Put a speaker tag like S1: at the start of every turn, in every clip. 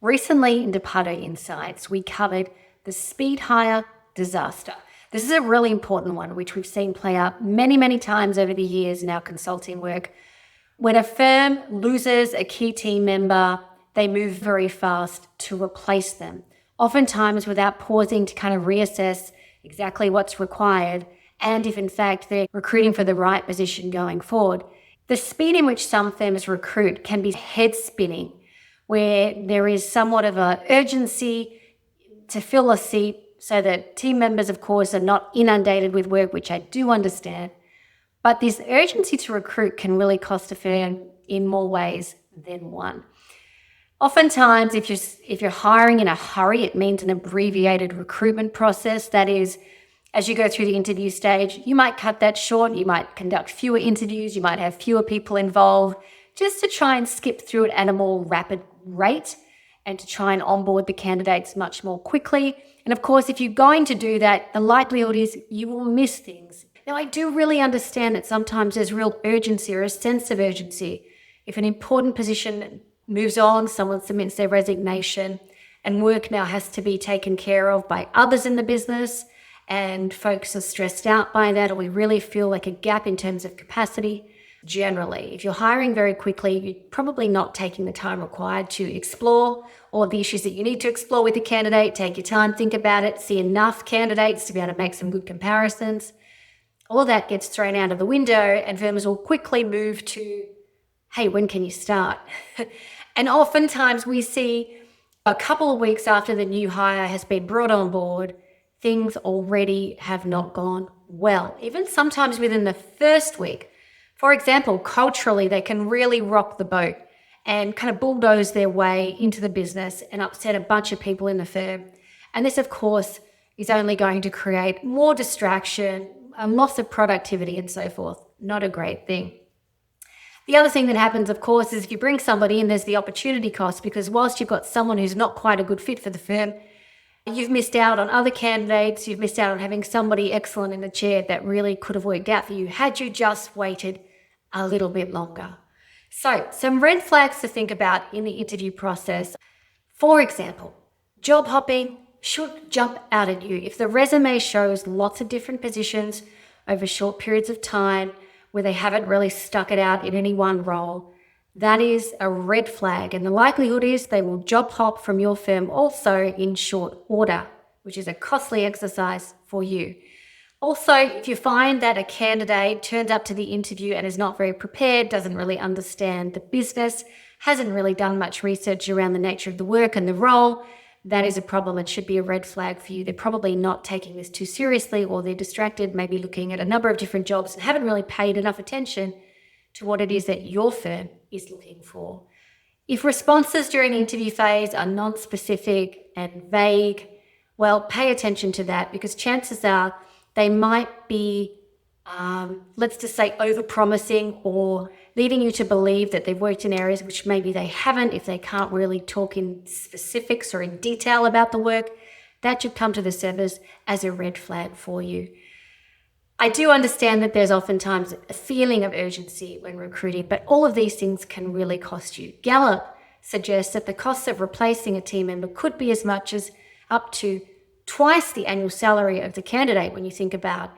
S1: Recently in Departo Insights, we covered the speed hire disaster. This is a really important one, which we've seen play out many, many times over the years in our consulting work. When a firm loses a key team member, they move very fast to replace them, oftentimes without pausing to kind of reassess exactly what's required and if in fact they're recruiting for the right position going forward. The speed in which some firms recruit can be head spinning, where there is somewhat of an urgency to fill a seat so that team members, of course, are not inundated with work, which I do understand. But this urgency to recruit can really cost a firm in more ways than one. Oftentimes, if you're hiring in a hurry, it means an abbreviated recruitment process. That is, as you go through the interview stage, you might cut that short, you might conduct fewer interviews, you might have fewer people involved, just to try and skip through it at a more rapid rate and to try and onboard the candidates much more quickly. And of course, if you're going to do that, the likelihood is you will miss things. Now, I do really understand that sometimes there's real urgency or a sense of urgency. If an important position moves on, someone submits their resignation, and work now has to be taken care of by others in the business, and folks are stressed out by that, or we really feel like a gap in terms of capacity. Generally, if you're hiring very quickly, you're probably not taking the time required to explore all the issues that you need to explore with the candidate. Take your time, think about it, see enough candidates to be able to make some good comparisons. All that gets thrown out of the window and firms will quickly move to, hey, when can you start? And oftentimes we see a couple of weeks after the new hire has been brought on board, things already have not gone well. Even sometimes within the first week. For example, culturally, they can really rock the boat and kind of bulldoze their way into the business and upset a bunch of people in the firm. And this, of course, is only going to create more distraction, a loss of productivity and so forth. Not a great thing. The other thing that happens, of course, is if you bring somebody in, there's the opportunity cost, because whilst you've got someone who's not quite a good fit for the firm, you've missed out on other candidates, you've missed out on having somebody excellent in the chair that really could have worked out for you had you just waited a little bit longer. So, some red flags to think about in the interview process. For example, job hopping should jump out at you. If the resume shows lots of different positions over short periods of time where they haven't really stuck it out in any one role, that is a red flag. And the likelihood is they will job hop from your firm also in short order, which is a costly exercise for you. Also, if you find that a candidate turns up to the interview and is not very prepared, doesn't really understand the business, hasn't really done much research around the nature of the work and the role, that is a problem and should be a red flag for you. They're probably not taking this too seriously, or they're distracted, maybe looking at a number of different jobs and haven't really paid enough attention to what it is that your firm is looking for. If responses during the interview phase are non-specific and vague, well, pay attention to that, because chances are they might be, let's just say, over-promising or leading you to believe that they've worked in areas which maybe they haven't. If they can't really talk in specifics or in detail about the work, that should come to the surface as a red flag for you. I do understand that there's oftentimes a feeling of urgency when recruiting, but all of these things can really cost you. Gallup suggests that the cost of replacing a team member could be as much as up to twice the annual salary of the candidate when you think about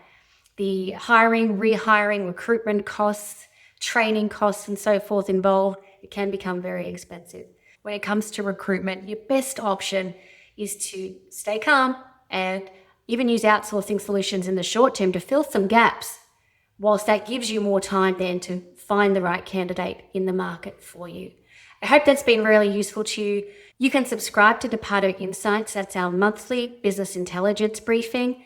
S1: the hiring, rehiring, recruitment costs, training costs, and so forth involved. It can become very expensive. When it comes to recruitment, your best option is to stay calm and even use outsourcing solutions in the short term to fill some gaps, whilst that gives you more time then to find the right candidate in the market for you. I hope that's been really useful to you. You can subscribe to Departo Insights. That's our monthly business intelligence briefing.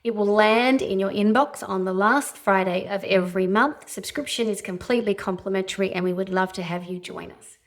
S1: It will land in your inbox on the last Friday of every month. Subscription is completely complimentary and we would love to have you join us.